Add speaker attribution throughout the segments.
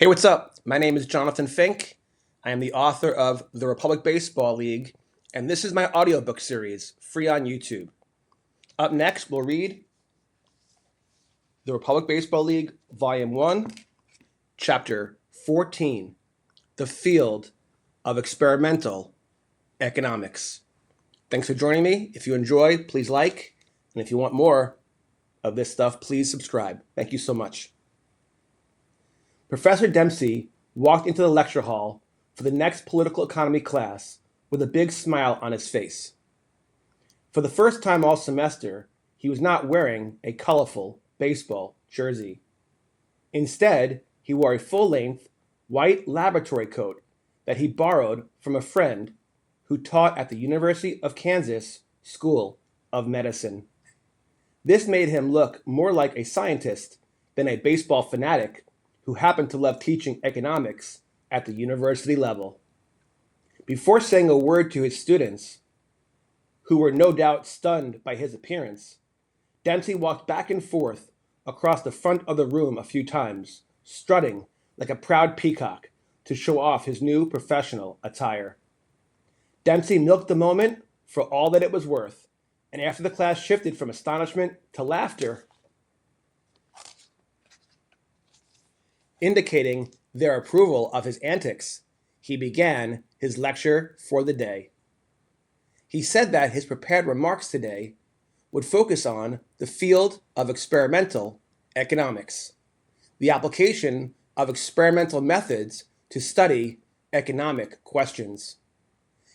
Speaker 1: Hey, what's up? My name is Jonathan Fink. I am the author of The Republic Baseball League, and this is my audiobook series, free on YouTube. Up next, we'll read The Republic Baseball League, Volume 1, Chapter 14, The Field of Experimental Economics. Thanks for joining me. If you enjoyed, please like, and if you want more of this stuff, please subscribe. Thank you so much. Professor Dempsey walked into the lecture hall for the next political economy class with a big smile on his face. For the first time all semester, he was not wearing a colorful baseball jersey. Instead, he wore a full-length white laboratory coat that he borrowed from a friend who taught at the University of Kansas School of Medicine. This made him look more like a scientist than a baseball fanatic who happened to love teaching economics at the university level. Before saying a word to his students, who were no doubt stunned by his appearance, Dempsey walked back and forth across the front of the room a few times, strutting like a proud peacock to show off his new professional attire. Dempsey milked the moment for all that it was worth, and after the class shifted from astonishment to laughter, indicating their approval of his antics, he began his lecture for the day. He said that his prepared remarks today would focus on the field of experimental economics, the application of experimental methods to study economic questions.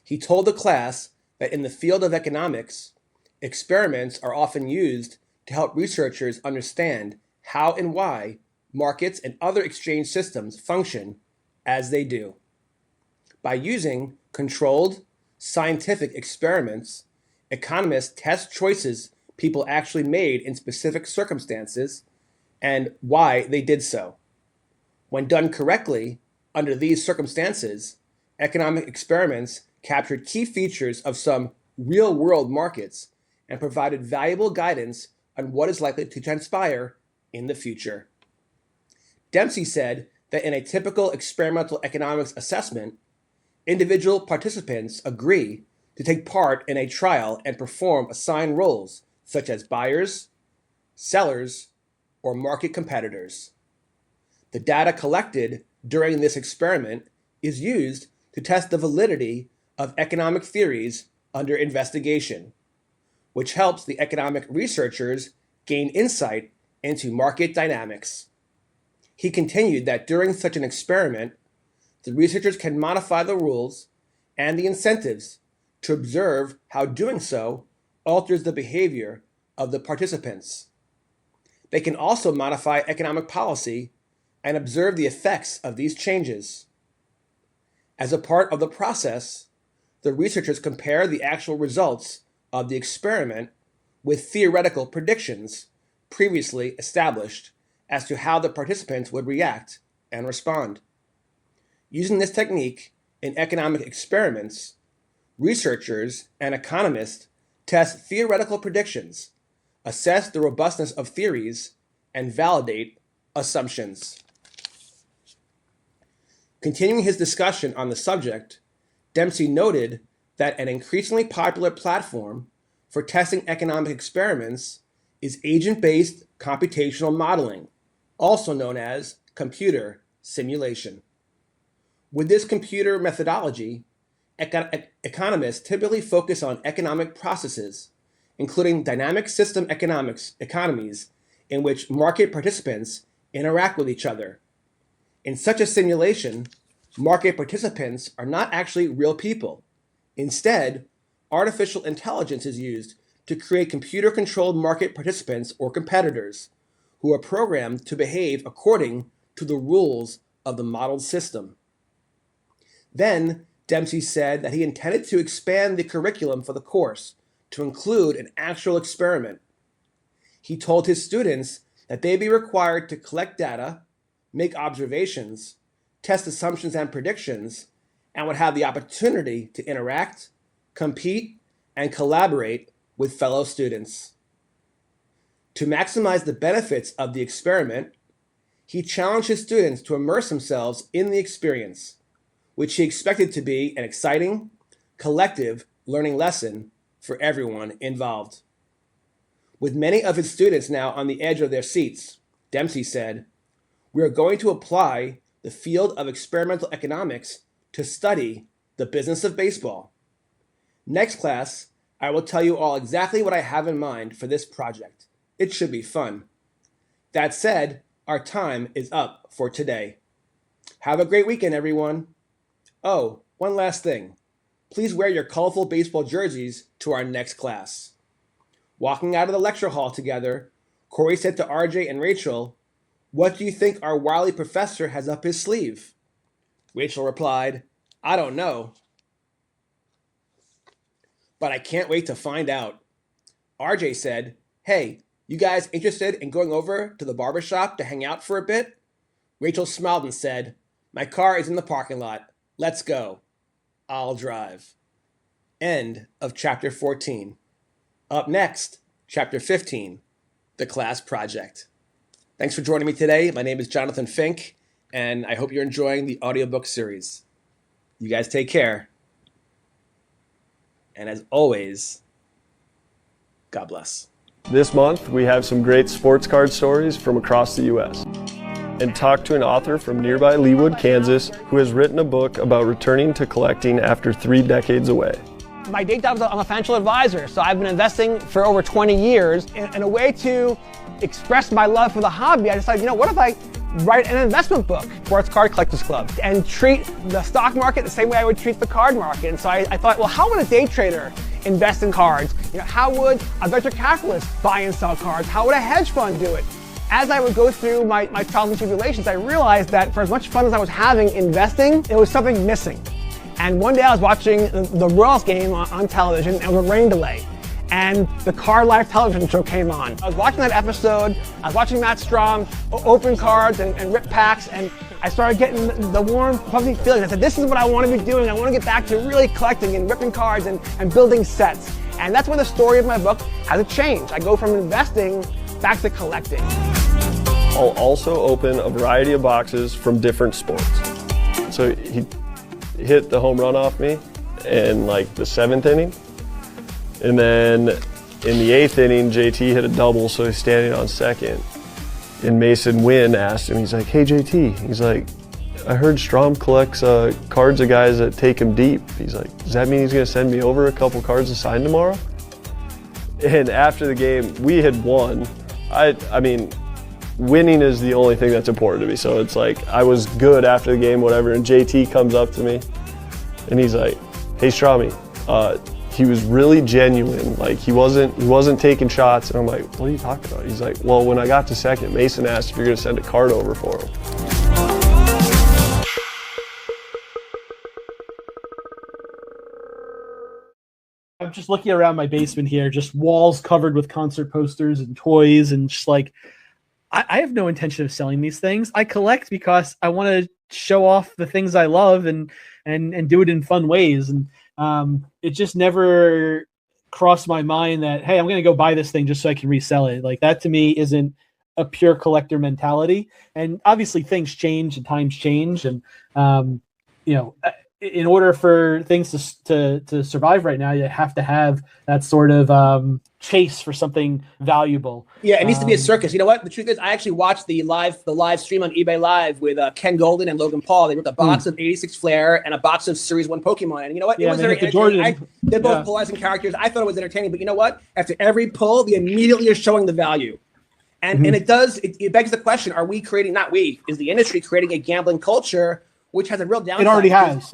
Speaker 1: He told the class that in the field of economics, experiments are often used to help researchers understand how and why markets and other exchange systems function as they do. By using controlled, scientific experiments, economists test choices people actually made in specific circumstances and why they did so. When done correctly, under these circumstances, economic experiments captured key features of some real-world markets and provided valuable guidance on what is likely to transpire in the future. Dempsey said that in a typical experimental economics assessment, individual participants agree to take part in a trial and perform assigned roles such as buyers, sellers, or market competitors. The data collected during this experiment is used to test the validity of economic theories under investigation, which helps the economic researchers gain insight into market dynamics. He continued that during such an experiment, the researchers can modify the rules and the incentives to observe how doing so alters the behavior of the participants. They can also modify economic policy and observe the effects of these changes. As a part of the process, the researchers compare the actual results of the experiment with theoretical predictions previously established as to how the participants would react and respond. Using this technique in economic experiments, researchers and economists test theoretical predictions, assess the robustness of theories, and validate assumptions. Continuing his discussion on the subject, Dempsey noted that an increasingly popular platform for testing economic experiments is agent-based computational modeling, also known as computer simulation. With this computer methodology, economists typically focus on economic processes, including dynamic system economies in which market participants interact with each other. In such a simulation, market participants are not actually real people. Instead, artificial intelligence is used to create computer-controlled market participants or competitors who are programmed to behave according to the rules of the modeled system. Then, Dempsey said that he intended to expand the curriculum for the course to include an actual experiment. He told his students that they'd be required to collect data, make observations, test assumptions and predictions, and would have the opportunity to interact, compete, and collaborate with fellow students. To maximize the benefits of the experiment, He challenged his students to immerse themselves in the experience, which he expected to be an exciting, collective learning lesson for everyone involved. With many of his students now on the edge of their seats, Dempsey said, "We are going to apply the field of experimental economics to study the business of baseball. Next class, I will tell you all exactly what I have in mind for this project. It should be fun. That said, our time is up for today. Have a great weekend, everyone. Oh, one last thing. Please wear your colorful baseball jerseys to our next class." Walking out of the lecture hall together, Corey said to RJ and Rachel, "What do you think our wily professor has up his sleeve?" Rachel replied, "I don't know, but I can't wait to find out." RJ said, "Hey, you guys interested in going over to the barber shop to hang out for a bit?" Rachel smiled and said, "My car is in the parking lot. Let's go. I'll drive." End of chapter 14. Up next, chapter 15, The Class Project. Thanks for joining me today. My name is Jonathan Fink, and I hope you're enjoying the audiobook series. You guys take care. And as always, God bless.
Speaker 2: This month, we have some great sports card stories from across the U.S. and talk to an author from nearby Leawood, Kansas, who has written a book about returning to collecting after 3 decades away.
Speaker 3: My day job is I'm a financial advisor, so I've been investing for over 20 years. In a way to express my love for the hobby, I decided, what if I write an investment book, Sports Card Collectors Club, and treat the stock market the same way I would treat the card market. And so I thought, well, how would a day trader invest in cards? How would a venture capitalist buy and sell cards? How would a hedge fund do it? As I would go through my trials and tribulations, I realized that for as much fun as I was having investing, there was something missing. And one day I was watching the Royals game on television, and it was a rain delay. And the Card Life television show came on. I was watching that episode, I was watching Matt Strom open cards and rip packs, and I started getting the warm, fuzzy feeling. I said, this is what I want to be doing. I want to get back to really collecting and ripping cards and building sets. And that's when the story of my book has a change. I go from investing back to collecting.
Speaker 2: I'll also open a variety of boxes from different sports. So he hit the home run off me in like the 7th inning. And then in the 8th inning, JT hit a double, so he's standing on second. And Mason Wynn asked him, he's like, "Hey JT," he's like, "I heard Strom collects cards of guys that take him deep." He's like, "Does that mean he's gonna send me over a couple cards to sign tomorrow?" And after the game, we had won. I mean, winning is the only thing that's important to me. So it's like, I was good after the game, whatever, and JT comes up to me and he's like, "Hey Stromy," he was really genuine. Like he wasn't taking shots. And I'm like, "What are you talking about?" He's like, "Well, when I got to second, Mason asked if you're gonna send a card over for him."
Speaker 4: I'm just looking around my basement here, just walls covered with concert posters and toys, and just like, I have no intention of selling these things. I collect because I want to show off the things I love and do it in fun ways. And it just never crossed my mind that, hey, I'm going to go buy this thing just so I can resell it. Like that to me isn't a pure collector mentality. And obviously things change and times change. And, in order for things to survive right now, you have to have that sort of chase for something valuable.
Speaker 1: Yeah, it needs to be a circus. You know what? The truth is, I actually watched the live stream on eBay Live with Ken Golden and Logan Paul. They ripped a box of 86 Flair and a box of Series 1 Pokemon. And you know what? It was very entertaining. They're both polarizing characters. I thought it was entertaining. But you know what? After every pull, they immediately are showing the value. And and it begs the question, are we creating, not we, is the industry creating a gambling culture which has a real downside?
Speaker 4: It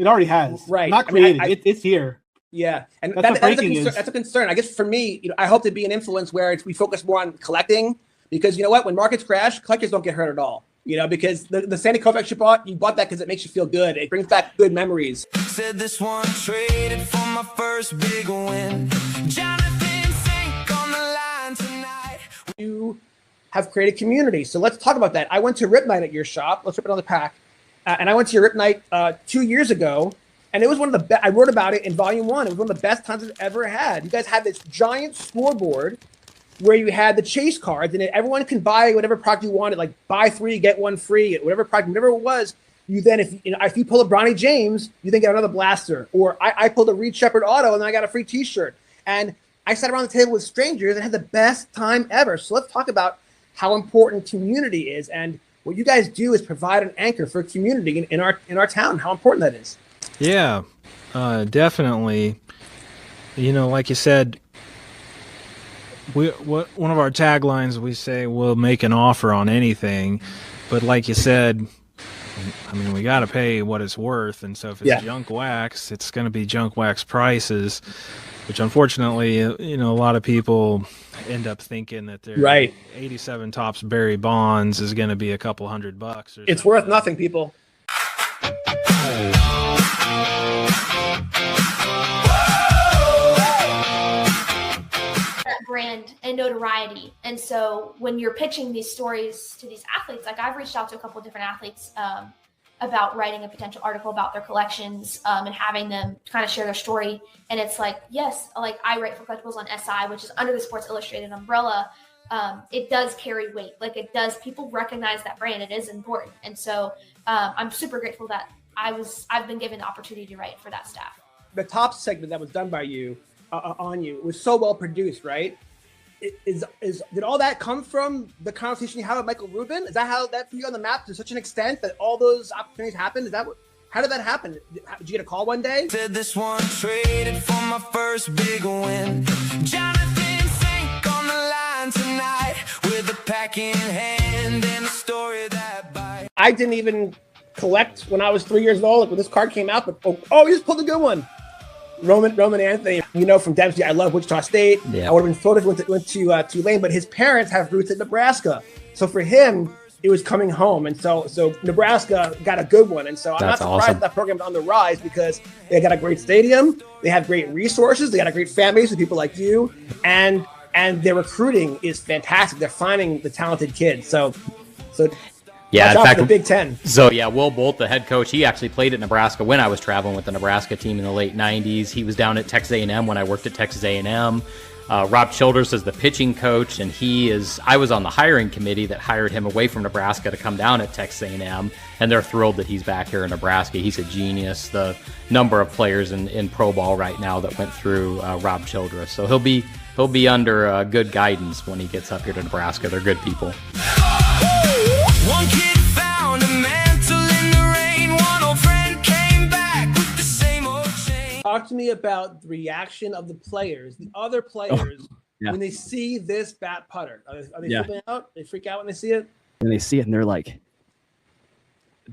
Speaker 4: already has. Right. Not created. It's here.
Speaker 1: Yeah, and that's a concern. I guess for me, I hope to be an influence where we focus more on collecting, because you know what, when markets crash, collectors don't get hurt at all. Because the Sandy Koufax you bought that because it makes you feel good. It brings back good memories.
Speaker 5: Said this one traded for my first big win. Jonathan Fink on the line tonight.
Speaker 1: You have created community, so let's talk about that. I went to Rip Night at your shop. Let's rip another pack. And I went to your Rip Night 2 years ago, and it was one of the best. I wrote about it in volume 1. It was one of the best times I've ever had. You guys had this giant scoreboard where you had the chase cards and everyone can buy whatever product you wanted, like buy 3, get 1 free, whatever product, whatever it was. You then, if you pull a Bronny James, you then get another blaster. Or I pulled a Reed Shepherd auto and then I got a free T-shirt. And I sat around the table with strangers and had the best time ever. So let's talk about how important community is. And what you guys do is provide an anchor for community in our town. How important that is.
Speaker 6: Yeah, definitely. Like you said, one of our taglines, we say we'll make an offer on anything, but like you said, I mean, we got to pay what it's worth, and so if it's junk wax, it's going to be junk wax prices, which unfortunately, a lot of people end up thinking that their 87 Topps Barry Bonds is going to be a couple $100 or something.
Speaker 1: It's worth nothing, people.
Speaker 7: Brand and notoriety. And so when you're pitching these stories to these athletes, like I've reached out to a couple of different athletes about writing a potential article about their collections and having them kind of share their story. And it's like, yes, like I write for collectibles on SI, which is under the Sports Illustrated umbrella. It does carry weight. Like it does, people recognize that brand. It is important. And so I'm super grateful that I've been given the opportunity to write for that staff.
Speaker 1: The top segment that was done by you on you was so well produced, right? Did all that come from the conversation you had with Michael Rubin? Is that how that put you on the map to such an extent that all those opportunities happened? How did that happen? Did you get a call one day?
Speaker 5: Said this one traded for my first big win. Jonathan Fink on the line tonight with a pack in hand and a story that bites.
Speaker 1: I didn't even collect when I was 3 years old. Like when this card came out, but you just pulled a good one. Roman Anthony, from Dempsey, I love Wichita State. Yeah. I would have been thrilled if he went to Tulane, but his parents have roots in Nebraska. So for him, it was coming home. And so Nebraska got a good one. And so I'm not surprised that program's on the rise because they got a great stadium. They have great resources. They got a great fan base with people like you. And their recruiting is fantastic. They're finding the talented kids. So
Speaker 8: yeah, in fact,
Speaker 1: the Big Ten.
Speaker 8: So yeah, Will Bolt, the head coach, he actually played at Nebraska when I was traveling with the Nebraska team in the late '90s. He was down at Texas A&M when I worked at Texas A&M. Rob Childress is the pitching coach, and I was on the hiring committee that hired him away from Nebraska to come down at Texas A&M, and they're thrilled that he's back here in Nebraska. He's a genius. The number of players in pro ball right now that went through Rob Childress, so he'll be under good guidance when he gets up here to Nebraska. They're good people.
Speaker 5: One kid found a mantle in the rain. One old friend came back with the same old chain.
Speaker 1: Talk to me about the reaction of the players, the other players, when they see this bat putter. Are they flipping out? They freak out when they see it?
Speaker 9: And they see it and they're like,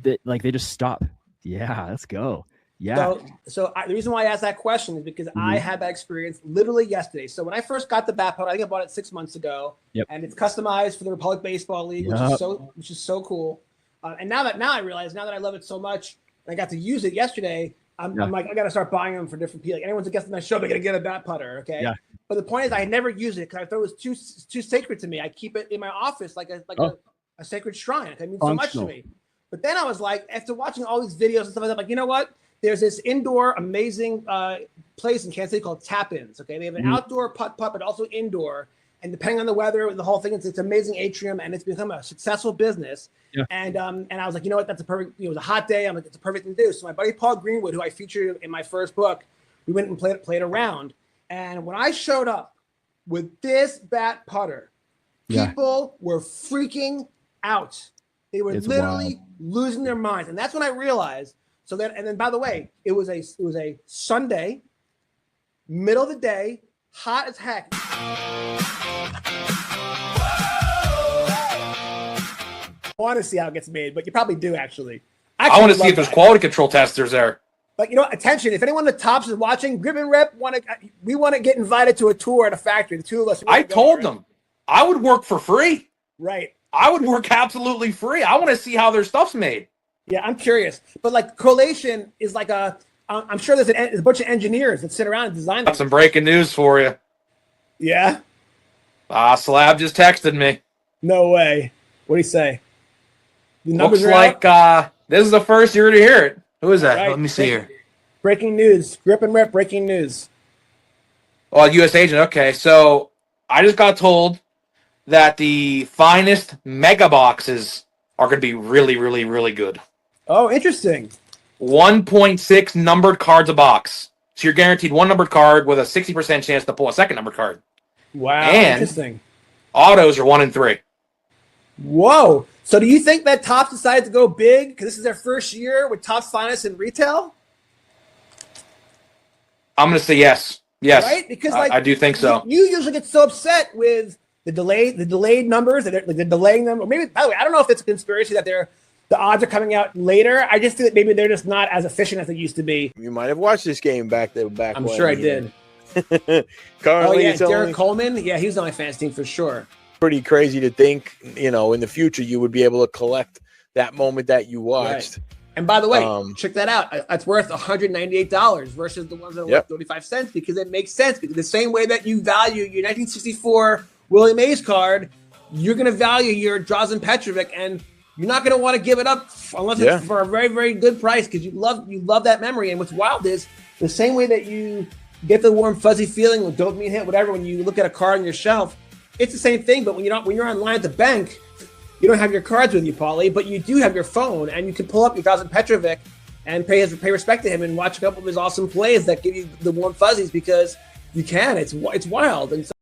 Speaker 9: they just stop. Yeah, let's go. Yeah.
Speaker 1: So the reason why I asked that question is because I had that experience literally yesterday. So when I first got the bat putter, I think I bought it 6 months ago, and it's customized for the Republic Baseball League, which is so cool. And now that I realize, now that I love it so much, and I got to use it yesterday, I'm like, I got to start buying them for different people. Like anyone's a guest on my show, they're gonna get a bat putter, okay? Yeah. But the point is, I had never used it because I thought it was too sacred to me. I keep it in my office like a sacred shrine. It means so much to me. But then I was like, after watching all these videos and stuff like that, I'm like, you know what? There's this indoor amazing place in Kansas City called Tap-Ins. Okay, they have an outdoor putt, but also indoor. And depending on the weather, the whole thing, it's amazing atrium, and it's become a successful business. Yeah. And I was like, you know what? That's a perfect. It was a hot day. I'm like, it's a perfect thing to do. So my buddy Paul Greenwood, who I featured in my first book, we went and played around. And when I showed up with this bat putter, people were freaking out. They were literally losing their minds, and that's when I realized. So then, by the way, it was a Sunday, middle of the day, hot as heck. I want to see how it gets made, but you probably do actually.
Speaker 10: I want to see if there's quality control testers there.
Speaker 1: But attention! If anyone at the Tops is watching, Grip and Rep we want to get invited to a tour at a factory. The two of us.
Speaker 10: I told them I would work for free.
Speaker 1: Right.
Speaker 10: I would work absolutely free. I want to see how their stuff's made.
Speaker 1: Yeah, I'm curious. But like collation is like I'm sure there's a bunch of engineers that sit around and design.
Speaker 10: Got some breaking news for you.
Speaker 1: Yeah.
Speaker 10: Slab just texted me.
Speaker 1: No way. What do you say?
Speaker 10: Looks like this is the first year to hear it. Who is that? Right. Let me see here.
Speaker 1: Breaking news. Grip and Rep breaking news.
Speaker 10: Oh, U.S. agent. Okay, so I just got told that the finest mega boxes are going to be really, really, really good.
Speaker 1: Oh, interesting.
Speaker 10: 1.6 numbered cards a box. So you're guaranteed one numbered card with a 60% chance to pull a second numbered card.
Speaker 1: Wow,
Speaker 10: And
Speaker 1: interesting.
Speaker 10: Autos are 1 in 3.
Speaker 1: Whoa. So do you think that Topps decided to go big because this is their first year with Topps Finest in retail?
Speaker 10: I'm going to say yes. Yes.
Speaker 1: Right? Because
Speaker 10: I do think so.
Speaker 1: You usually get so upset with the delayed numbers, that they're delaying them. Or maybe, by the way, I don't know if it's a conspiracy that the odds are coming out later. I just think that maybe they're just not as efficient as they used to be.
Speaker 11: You might have watched this game back
Speaker 1: I'm sure I did.
Speaker 11: Currently,
Speaker 1: it's Derek Coleman. Yeah, he was on my fans team for sure.
Speaker 11: Pretty crazy to think, in the future you would be able to collect that moment that you watched.
Speaker 1: Right. And by the way, check that out. It's worth $198 versus the ones that are worth 35 cents because it makes sense. Because the same way that you value your 1964 Willie Mays card, you're going to value your Drazen Petrovic, and you're not going to want to give it up unless it's for a very, very good price because you love that memory. And what's wild is the same way that you get the warm fuzzy feeling with dopamine hit, whatever, when you look at a card on your shelf, it's the same thing. But when you're online at the bank, you don't have your cards with you, Paulie, but you do have your phone, and you can pull up your Drazen Petrovic and pay respect to him and watch a couple of his awesome plays that give you the warm fuzzies because you can. It's wild. And so